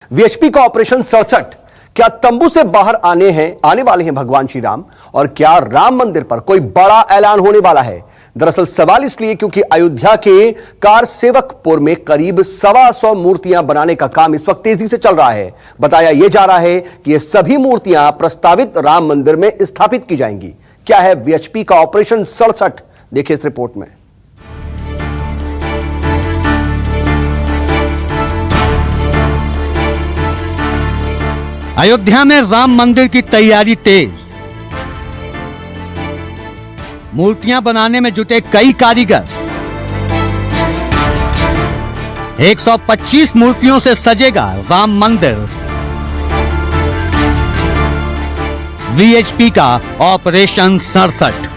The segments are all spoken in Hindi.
वीएचपी का ऑपरेशन 67 क्या तंबू से बाहर आने वाले हैं भगवान श्री राम, और क्या राम मंदिर पर कोई बड़ा ऐलान होने वाला है? दरअसल सवाल इसलिए क्योंकि अयोध्या के कारसेवकपुर में करीब 125 मूर्तियां बनाने का काम इस वक्त तेजी से चल रहा है। बताया यह जा रहा है कि ये सभी मूर्तियां प्रस्तावित राम मंदिर में स्थापित की जाएंगी। क्या है वीएचपी का ऑपरेशन 67? देखिए इस रिपोर्ट में। अयोध्या में राम मंदिर की तैयारी तेज। मूर्तियां बनाने में जुटे कई कारीगर। 125 मूर्तियों से सजेगा राम मंदिर। वीएचपी का ऑपरेशन 67।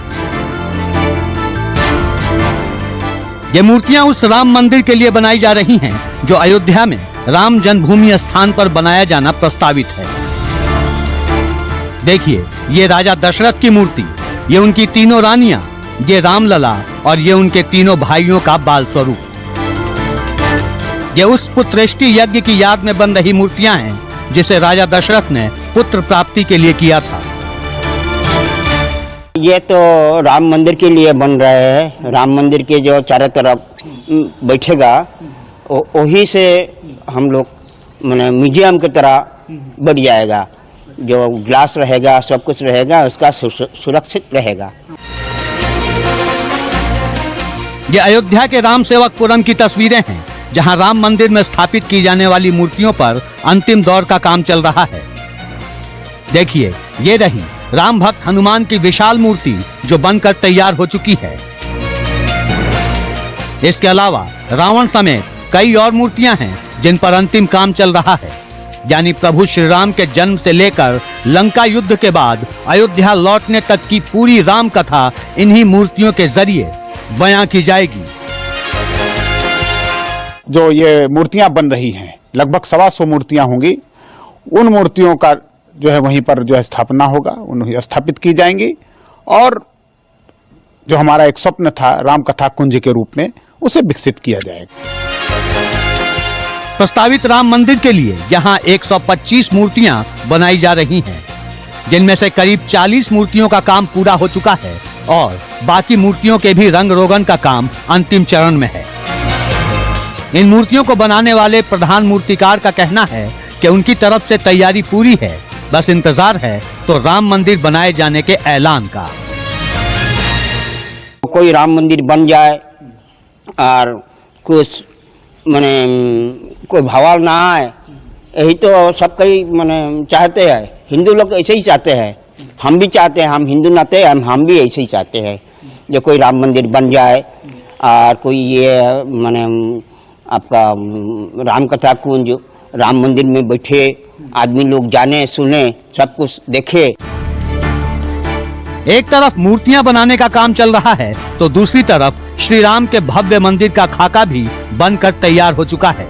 ये मूर्तियां उस राम मंदिर के लिए बनाई जा रही हैं जो अयोध्या में राम जन्मभूमि स्थान पर बनाया जाना प्रस्तावित है। देखिए, ये राजा दशरथ की मूर्ति, ये उनकी तीनों रानियां, ये रामलला और ये उनके तीनों भाइयों का बाल स्वरूप। ये उस पुत्रेष्टि यज्ञ की याद में बन रही मूर्तियां हैं जिसे राजा दशरथ ने पुत्र प्राप्ति के लिए किया था। ये तो राम मंदिर के लिए बन रहे हैं। राम मंदिर के जो चारों तरफ बैठेगा वही से हम लोग माने म्यूजियम की तरह बढ़ जाएगा। जो ग्लास रहेगा, सब कुछ रहेगा, उसका सुरक्षित रहेगा। ये अयोध्या के राम सेवकपुरम की तस्वीरें हैं जहां राम मंदिर में स्थापित की जाने वाली मूर्तियों पर अंतिम दौर का काम चल रहा है। देखिए, ये रही राम भक्त हनुमान की विशाल मूर्ति जो बनकर तैयार हो चुकी है। इसके अलावा रावण समेत कई और मूर्तियां हैं जिन पर अंतिम काम चल रहा है। यानी प्रभु श्री राम के जन्म से लेकर लंका युद्ध के बाद अयोध्या लौटने तक की पूरी राम कथा इन्हीं मूर्तियों के जरिए बयां की जाएगी। जो ये मूर्तियां बन रही हैं, लगभग 125 मूर्तियां होंगी। उन मूर्तियों का जो है वहीं पर जो है स्थापना होगा, उन्हें स्थापित की जाएंगी और जो हमारा एक स्वप्न था राम कथा कुंज के रूप में, उसे विकसित किया जाएगा। प्रस्तावित राम मंदिर के लिए यहाँ 125 मूर्तियां बनाई जा रही हैं, जिनमें से करीब 40 मूर्तियों का काम पूरा हो चुका है और बाकी मूर्तियों के भी रंग रोगन का काम अंतिम चरण में है। इन मूर्तियों को बनाने वाले प्रधान मूर्तिकार का कहना है कि उनकी तरफ से तैयारी पूरी है, बस इंतजार है तो राम मंदिर बनाए जाने के ऐलान का। कोई राम मंदिर बन जाए और कुछ माने कोई भवाल ना आए, यही तो सब कई माने चाहते हैं। हिंदू लोग ऐसे ही चाहते हैं, हम भी चाहते हैं। हम हिंदू नाते हम भी ऐसे ही चाहते हैं जो कोई राम मंदिर बन जाए और कोई ये माने आपका राम कथा कुंज राम मंदिर में बैठे आदमी लोग जाने सुने सब कुछ देखे। एक तरफ मूर्तियां बनाने का काम चल रहा है तो दूसरी तरफ श्री राम के भव्य मंदिर का खाका भी बनकर तैयार हो चुका है।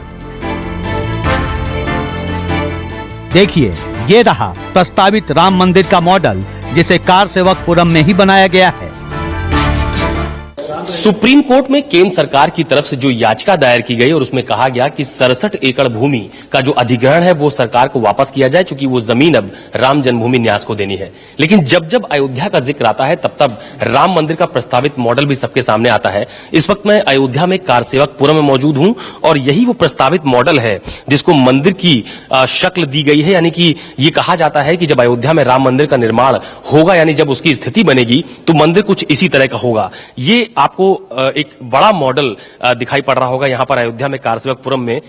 देखिए, ये रहा प्रस्तावित राम मंदिर का मॉडल जिसे कारसेवकपुरम में ही बनाया गया है। सुप्रीम कोर्ट में केंद्र सरकार की तरफ से जो याचिका दायर की गई और उसमें कहा गया कि 67 एकड़ भूमि का जो अधिग्रहण है वो सरकार को वापस किया जाए, क्योंकि वो जमीन अब राम जन्मभूमि न्यास को देनी है। लेकिन जब जब अयोध्या का जिक्र आता है तब तब राम मंदिर का प्रस्तावित मॉडल भी सबके सामने आता है। इस वक्त मैं अयोध्या में कारसेवकपुरम में मौजूद हूं और यही वो प्रस्तावित मॉडल है जिसको मंदिर की शक्ल दी गई है। यानी कि ये कहा जाता है कि जब अयोध्या में राम मंदिर का निर्माण होगा, यानी जब उसकी स्थिति बनेगी तो मंदिर कुछ इसी तरह का होगा। ये आपको एक बड़ा मॉडल दिखाई पड़ रहा होगा यहाँ पर अयोध्या में कारसेवकपुरम में।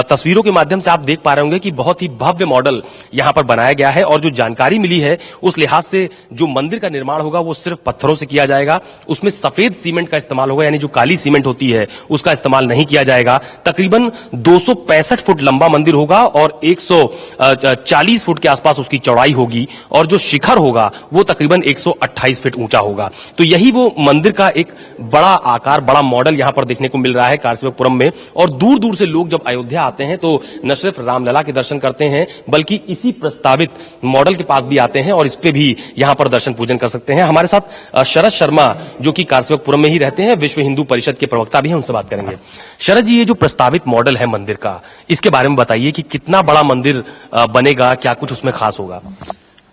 तस्वीरों के माध्यम से आप देख पा रहे होंगे कि बहुत ही भव्य मॉडल यहाँ पर बनाया गया है और जो जानकारी मिली है उस लिहाज से जो मंदिर का निर्माण होगा वो सिर्फ पत्थरों से किया जाएगा। उसमें सफेद सीमेंट का इस्तेमाल होगा, यानी जो काली सीमेंट होती है उसका इस्तेमाल नहीं किया जाएगा। तकरीबन 265 फुट लंबा मंदिर होगा और 140 फुट के आसपास उसकी चौड़ाई होगी और जो शिखर होगा वो तकरीबन 128 फीट ऊंचा होगा। तो यही वो मंदिर का एक बड़ा बड़ा आकार, बड़ा मॉडल यहां पर देखने को मिल रहा है कारसेवकपुरम में। और दूर दूर से लोग जब अयोध्या आते हैं तो न सिर्फ रामलला के दर्शन करते हैं बल्कि इसी प्रस्तावित मॉडल के पास भी आते हैं और इस पे भी यहां पर दर्शन पूजन कर सकते हैं। हमारे साथ शरद शर्मा जो कि कारसेवकपुरम में ही रहते हैं, विश्व हिंदू परिषद के प्रवक्ता भी हैं, उनसे बात करेंगे। शरद जी, ये जो प्रस्तावित मॉडल है मंदिर का, इसके बारे में बताइए कि कितना बड़ा मंदिर बनेगा, क्या कुछ उसमें खास होगा?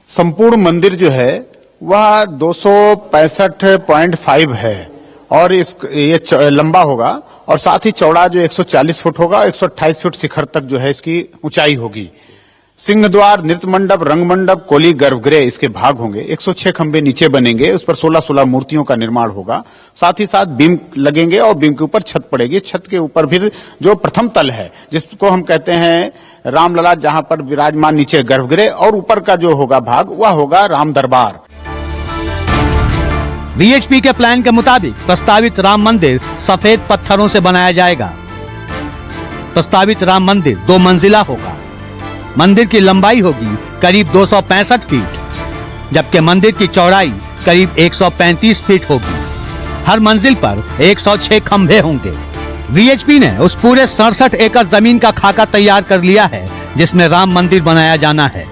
संपूर्ण मंदिर जो है वह 265.5 है और ये लंबा होगा और साथ ही चौड़ा जो 140 फुट होगा, 128 फुट शिखर तक जो है इसकी ऊंचाई होगी। सिंह द्वार, नृत्य मंडप, रंग मंडप, कोली, गर्भगृह इसके भाग होंगे। 106 खंबे नीचे बनेंगे, उस पर 16-16 मूर्तियों का निर्माण होगा। साथ ही साथ बीम लगेंगे और बीम के ऊपर छत पड़ेगी। छत के ऊपर फिर जो प्रथम तल है जिसको हम कहते हैं रामलला, जहां पर विराजमान, नीचे गर्भगृह और ऊपर का जो होगा भाग वह होगा राम दरबार। वीएचपी के प्लान के मुताबिक प्रस्तावित राम मंदिर सफेद पत्थरों से बनाया जाएगा। प्रस्तावित राम मंदिर 2 मंजिला होगा। मंदिर की लंबाई होगी करीब 265 फीट, जबकि मंदिर की चौड़ाई करीब 135 फीट होगी। हर मंजिल पर 106 खंभे होंगे। वीएचपी ने उस पूरे 67 एकड़ जमीन का खाका तैयार कर लिया है जिसमें राम मंदिर बनाया जाना है।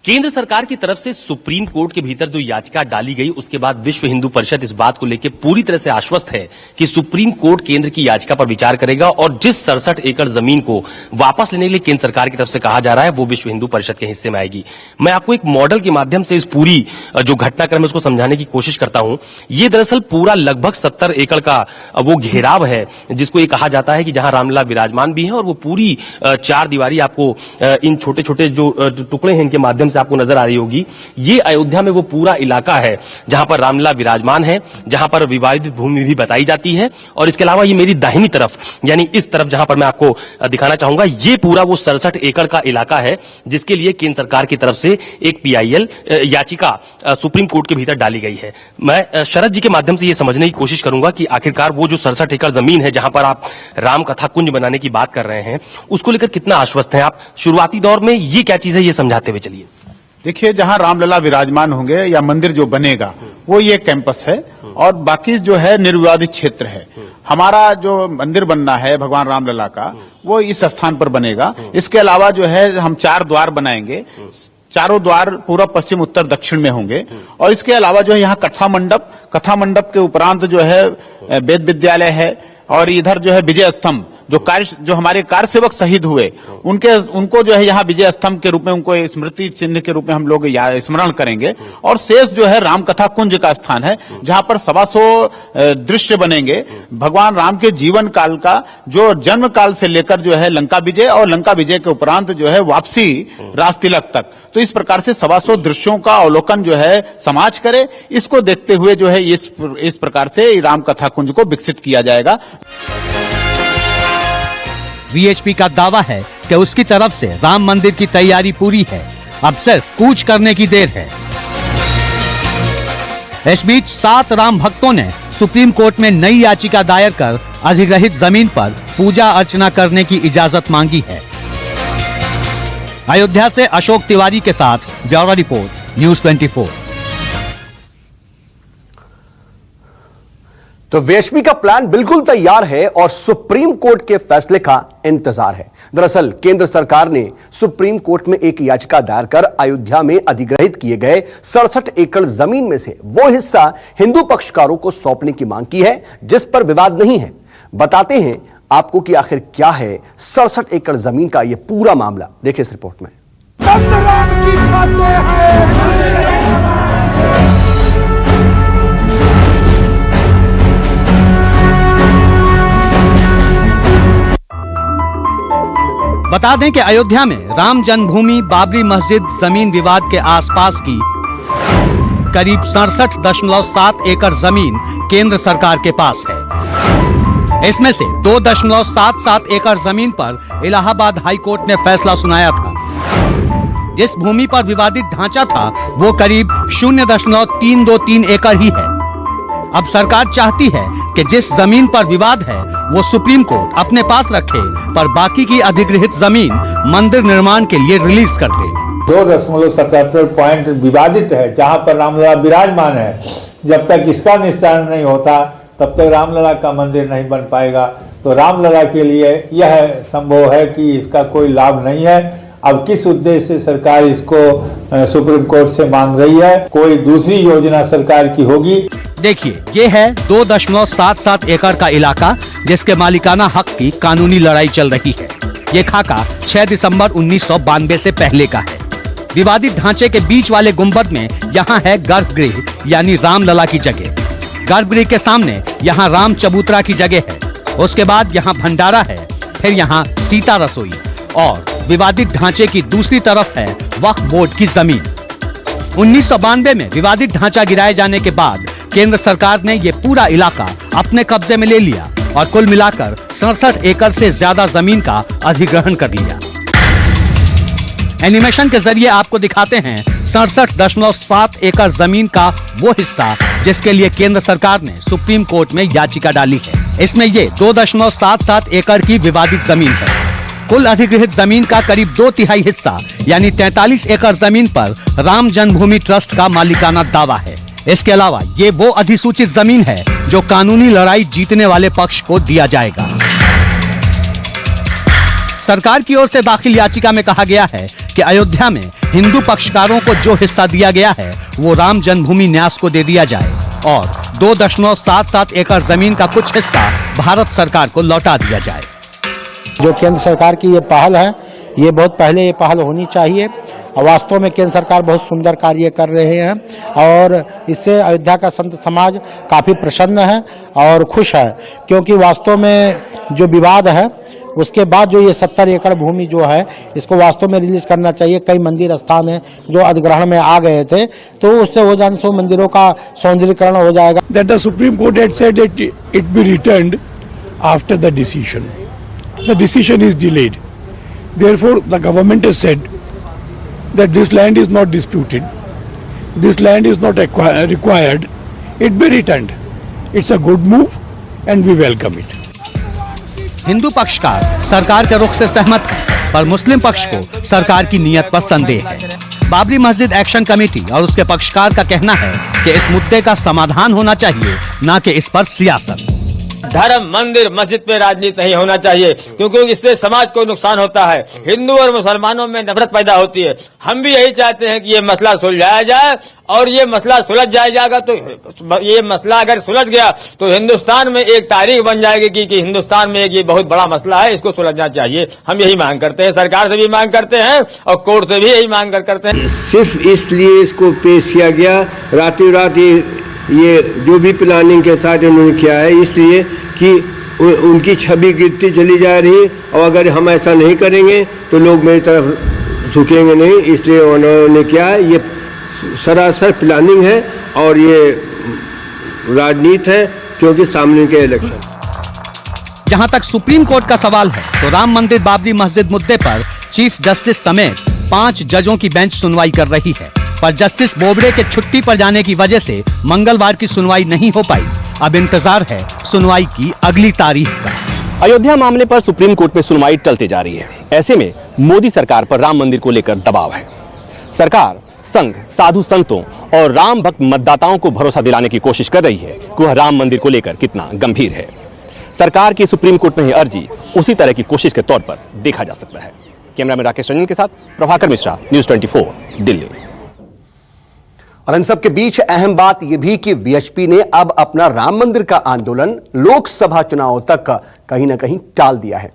केंद्र सरकार की तरफ से सुप्रीम कोर्ट के भीतर जो याचिका डाली गई, उसके बाद विश्व हिंदू परिषद इस बात को लेकर पूरी तरह से आश्वस्त है कि सुप्रीम कोर्ट केंद्र की याचिका पर विचार करेगा और जिस 67 एकड़ जमीन को वापस लेने के लिए केंद्र सरकार की तरफ से कहा जा रहा है वो विश्व हिंदू परिषद के हिस्से में आएगी। मैं आपको एक मॉडल के माध्यम से इस पूरी जो घटनाक्रम है उसको समझाने की कोशिश करता हूं। ये दरअसल पूरा लगभग 70 एकड़ का वो घेराव है जिसको ये कहा जाता है कि जहां रामलला विराजमान भी है और वो पूरी 4 दीवारी आपको इन छोटे छोटे जो टुकड़े हैं इनके माध्यम से आपको नजर आ रही होगी। ये अयोध्या में वो पूरा इलाका है जहां पर रामलला विराजमान है, जहां पर विवादित भूमि भी बताई जाती है। और इसके अलावा ये मेरी दाहिनी तरफ यानी इस तरफ जहां पर मैं आपको दिखाना चाहूंगा, ये पूरा वो 67 एकड़ का इलाका है जिसके लिए केंद्र सरकार की तरफ से एक पीआईएल याचिका सुप्रीम कोर्ट के भीतर डाली गई है। मैं शरद जी के माध्यम से ये समझने की कोशिश करूंगा कि आखिरकार वो जो 67 एकड़ जमीन है जहां पर आप राम कथा कुंज बनाने की बात कर रहे हैं, उसको लेकर कितना आश्वस्त हैं आप? शुरुआती दौर में ये क्या चीज है, ये समझाते हुए चलिए। देखिए, जहां रामलला विराजमान होंगे या मंदिर जो बनेगा वो ये कैंपस है और बाकी जो है निर्विवादित क्षेत्र है। हमारा जो मंदिर बनना है भगवान रामलला का वो इस स्थान पर बनेगा। इसके अलावा जो है हम 4 द्वार बनाएंगे। चारों द्वार पूर्व, पश्चिम, उत्तर, दक्षिण में होंगे। और इसके अलावा जो है यहाँ कथा मंडप के उपरांत जो है वेद विद्यालय है और इधर जो है विजय स्तंभ, जो हमारे कार सेवक शहीद हुए उनको जो है यहाँ विजय स्तंभ के रूप में, उनको स्मृति चिन्ह के रूप में हम लोग स्मरण करेंगे। और शेष जो है रामकथा कुंज का स्थान है जहां पर 125 दृश्य बनेंगे भगवान राम के जीवन काल का, जो जन्म काल से लेकर जो है लंका विजय और लंका विजय के उपरांत जो है वापसी राज तिलक तक। तो इस प्रकार से 125 दृश्यों का अवलोकन जो है समाज करे, इसको देखते हुए जो है इस प्रकार से रामकथा कुंज को विकसित किया जाएगा। वीएचपी का दावा है कि उसकी तरफ से राम मंदिर की तैयारी पूरी है, अब सिर्फ कूच करने की देर है। इस बीच 7 राम भक्तों ने सुप्रीम कोर्ट में नई याचिका दायर कर अधिग्रहित जमीन पर पूजा अर्चना करने की इजाजत मांगी है। अयोध्या से अशोक तिवारी के साथ ब्यूरो रिपोर्ट, न्यूज़ 24। तो वीएचपी का प्लान बिल्कुल तैयार है और सुप्रीम कोर्ट के फैसले का इंतजार है। दरअसल केंद्र सरकार ने सुप्रीम कोर्ट में एक याचिका दायर कर अयोध्या में अधिग्रहित किए गए 67 एकड़ जमीन में से वो हिस्सा हिंदू पक्षकारों को सौंपने की मांग की है जिस पर विवाद नहीं है। बताते हैं आपको कि आखिर क्या है 67 एकड़ जमीन का यह पूरा मामला, देखिए इस रिपोर्ट में। बता दें कि अयोध्या में राम जन्मभूमि बाबरी मस्जिद जमीन विवाद के आसपास की करीब 67.7 एकड़ जमीन केंद्र सरकार के पास है। इसमें से 2.77 एकड़ जमीन पर इलाहाबाद हाई कोर्ट ने फैसला सुनाया था। जिस भूमि पर विवादित ढांचा था वो करीब 0.323 एकड़ ही है। अब सरकार चाहती है कि जिस जमीन पर विवाद है वो सुप्रीम कोर्ट अपने पास रखे, पर बाकी की अधिग्रहित जमीन मंदिर निर्माण के लिए रिलीज कर दे। 2.77 पॉइंट विवादित है, जहां पर रामलला विराजमान है। जब तक इसका निस्तारण नहीं होता तब तक रामलला का मंदिर नहीं बन पाएगा। तो रामलला के लिए यह संभव है कि इसका कोई लाभ नहीं है। अब किस उद्देश्य से सरकार इसको सुप्रीम कोर्ट से मांग रही है, कोई दूसरी योजना सरकार की होगी। देखिए, ये है 2.77 एकड़ का इलाका जिसके मालिकाना हक की कानूनी लड़ाई चल रही है। ये खाका 6 दिसंबर 1992 से पहले का है। विवादित ढांचे के बीच वाले गुंबद में यहाँ है गर्भगृह यानी रामलला की जगह। गर्भगृह के सामने यहाँ राम चबूतरा की जगह है। उसके बाद यहाँ भंडारा है, फिर यहाँ सीता रसोई और विवादित ढांचे की दूसरी तरफ है वक्फ बोर्ड की जमीन। 1992 में विवादित ढांचा गिराए जाने के बाद केंद्र सरकार ने ये पूरा इलाका अपने कब्जे में ले लिया और कुल मिलाकर 67 एकड़ से ज्यादा जमीन का अधिग्रहण कर लिया। एनिमेशन के जरिए आपको दिखाते हैं 67.7 एकड़ जमीन का वो हिस्सा जिसके लिए केंद्र सरकार ने सुप्रीम कोर्ट में याचिका डाली है। इसमें ये 2.77 एकड़ की विवादित जमीन है। कुल अधिग्रहित जमीन का करीब 2/3 हिस्सा यानी 43 एकड़ जमीन पर राम जन्मभूमि ट्रस्ट का मालिकाना दावा है। इसके अलावा ये वो अधिसूचित जमीन है जो कानूनी लड़ाई जीतने वाले पक्ष को दिया जाएगा। सरकार की ओर से दाखिल याचिका में कहा गया है कि अयोध्या में हिंदू पक्षकारों को जो हिस्सा दिया गया है वो राम जन्मभूमि न्यास को दे दिया जाए और 2.77 एकड़ जमीन का कुछ हिस्सा भारत सरकार को लौटा दिया जाए। जो केंद्र सरकार की ये पहल है, ये बहुत पहले ये पहल होनी चाहिए और वास्तव में केंद्र सरकार बहुत सुंदर कार्य कर रहे हैं और इससे अयोध्या का संत समाज काफ़ी प्रसन्न है और खुश है, क्योंकि वास्तव में जो विवाद है उसके बाद जो ये 70 एकड़ भूमि जो है इसको वास्तव में रिलीज करना चाहिए। कई मंदिर स्थान हैं जो अधिग्रहण में आ गए थे, तो उससे हो जाने से मंदिरों का सौंदर्यीकरण हो जाएगा। That the Supreme Court had said that it be returned after the decision. The decision is delayed. Therefore, the government has said that this land is not disputed. This land is not required. It be returned. It's a good move and we welcome it. Hindu पक्षकार सरकार के रुख से सहमत है, पर मुस्लिम पक्ष को सरकार की नीयत पर संदेह है। बाबरी मस्जिद एक्शन कमेटी और उसके पक्षकार का कहना है कि इस मुद्दे का समाधान होना चाहिए, न कि इस पर सियासत। धर्म, मंदिर, मस्जिद पे राजनीति नहीं होना चाहिए, क्योंकि इससे समाज को नुकसान होता है। हिंदू और मुसलमानों में नफरत पैदा होती है। हम भी यही चाहते हैं कि ये मसला सुलझाया जाए और ये मसला सुलझ जाएगा तो ये मसला अगर सुलझ गया तो हिंदुस्तान में एक तारीख बन जाएगी कि हिंदुस्तान में एक ये बहुत बड़ा मसला है, इसको सुलझना चाहिए। हम यही मांग करते हैं, सरकार से भी मांग करते हैं और कोर्ट से भी यही मांग करते हैं। सिर्फ इसलिए इसको पेश किया गया, रातों रात ये जो भी प्लानिंग के साथ उन्होंने किया है, इसलिए कि उनकी छवि गिरती चली जा रही और अगर हम ऐसा नहीं करेंगे तो लोग मेरी तरफ झुकेंगे नहीं, इसलिए उन्होंने किया है। ये सरासर प्लानिंग है और ये राजनीति है, क्योंकि सामने के इलेक्शन। जहां तक सुप्रीम कोर्ट का सवाल है तो राम मंदिर बाबरी मस्जिद मुद्दे पर चीफ जस्टिस समेत 5 जजों की बेंच सुनवाई कर रही है, पर जस्टिस बोबड़े के छुट्टी पर जाने की वजह से मंगलवार की सुनवाई नहीं हो पाई। अब इंतजार है सुनवाई की अगली तारीख का। अयोध्या मामले पर सुप्रीम कोर्ट में सुनवाई टलते जा रही है। ऐसे में मोदी सरकार पर राम मंदिर को लेकर दबाव है। सरकार संघ, साधु संतों और राम भक्त मतदाताओं को भरोसा दिलाने की कोशिश कर रही है कि वह राम मंदिर को लेकर कितना गंभीर है। सरकार की सुप्रीम कोर्ट में यह अर्जी उसी तरह की कोशिश के तौर पर देखा जा सकता है। कैमरामैन राकेश रंजन के साथ प्रभाकर मिश्रा, न्यूज़ 24, दिल्ली। और इन सब के बीच अहम बात यह भी कि वीएचपी ने अब अपना राम मंदिर का आंदोलन लोकसभा चुनाव तक कहीं ना कहीं टाल दिया है।